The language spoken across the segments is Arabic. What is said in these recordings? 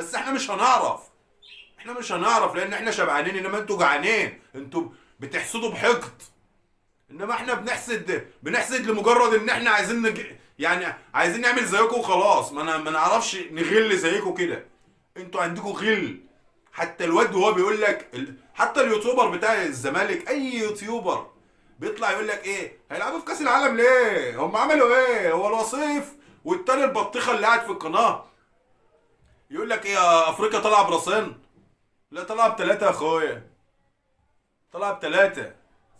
بس احنا مش هنعرف. احنا مش هنعرف لان احنا شبعانين، انما انتوا جعانين، انتوا بتحسدوا بحقد. انما احنا بنحسد لمجرد ان احنا عايزين يعني عايزين نعمل زيكم وخلاص. ما نعرفش نغل زيكم كده. انتوا عندكم غل. حتى الواد وهو بيقول لك حتى اليوتيوبر بتاع الزمالك، اي يوتيوبر بيطلع يقول لك ايه هيلعبوا في كاس العالم ليه؟ هم عملوا ايه؟ هو الوصيف والتاني البطيخه اللي قاعد في القناه يقول لك ايه؟ افريقيا طالعه براسين؟ لا، طالعه بثلاثه يا اخويا، طالعه بثلاثه.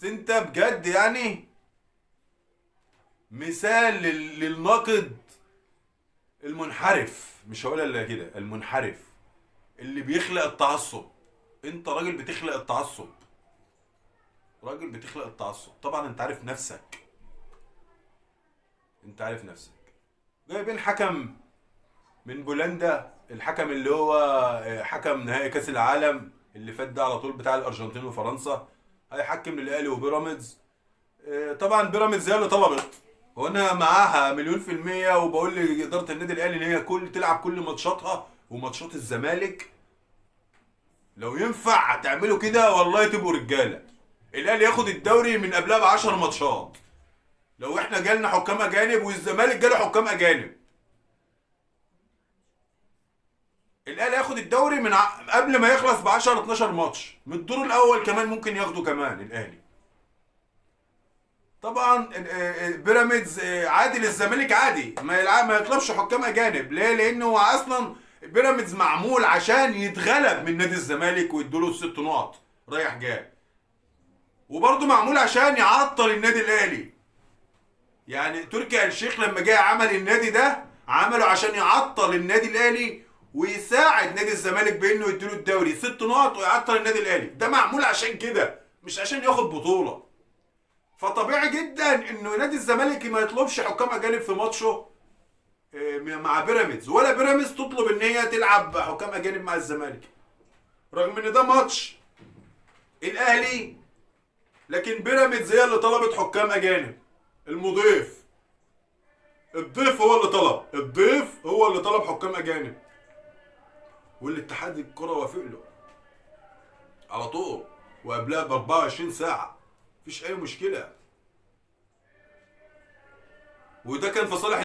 انت بجد يعني مثال للناقد المنحرف، مش هقول الا كده، المنحرف اللي بيخلق التعصب. انت راجل بتخلق التعصب، راجل بتخلق التعصب. طبعا انت عارف نفسك، انت عارف نفسك. جايبين حكم من بولندا، الحكم اللي هو حكم نهائي كاس العالم اللي فات ده على طول بتاع الارجنتين وفرنسا، هيحكم للاهلي وبيراميدز. طبعا بيراميدز هي اللي طلبت، وانا معاها مليون في المية، وبقول لإدارة النادي الاهلي ان هي تلعب كل ماتشاتها وماتشات الزمالك. لو ينفع تعملوا كده والله تبقوا رجالة. الاهلي ياخد الدوري من قبلها ب10 ماتشات لو احنا جالنا حكام اجانب، والزمالك جاله حكام اجانب. الاهلي ياخد الدوري من قبل ما يخلص ب 10 12 ماتش، من الدور الاول كمان ممكن ياخده كمان الاهلي. طبعا بيراميدز عادي للزمالك، عادي ما يطلبش حكام اجانب. ليه؟ لانه هو اصلا بيراميدز معمول عشان يتغلب من نادي الزمالك ويدوله الست نقط رايح جاي، وبرضه معمول عشان يعطل النادي الاهلي. يعني تركي آل الشيخ لما جه عمل النادي ده عمله عشان يعطل النادي الاهلي ويساعد نادي الزمالك بانه يديله الدوري 6 نقط ويعطل النادي الاهلي. ده معمول عشان كده، مش عشان ياخد بطوله. فطبيعي جدا انه نادي الزمالك ما يطلبش حكام اجانب في ماتشه مع بيراميدز، ولا بيراميدز تطلب ان هي تلعب حكام اجانب مع الزمالك، رغم ان ده ماتش الاهلي. لكن بيراميدز هي اللي طلبت حكام اجانب. الضيف هو اللي طلب، الضيف هو اللي طلب حكام اجانب، والاتحاد الكره وافق له على طول وقبلها ب 24 ساعه، مفيش اي مشكله. وده كان في صالح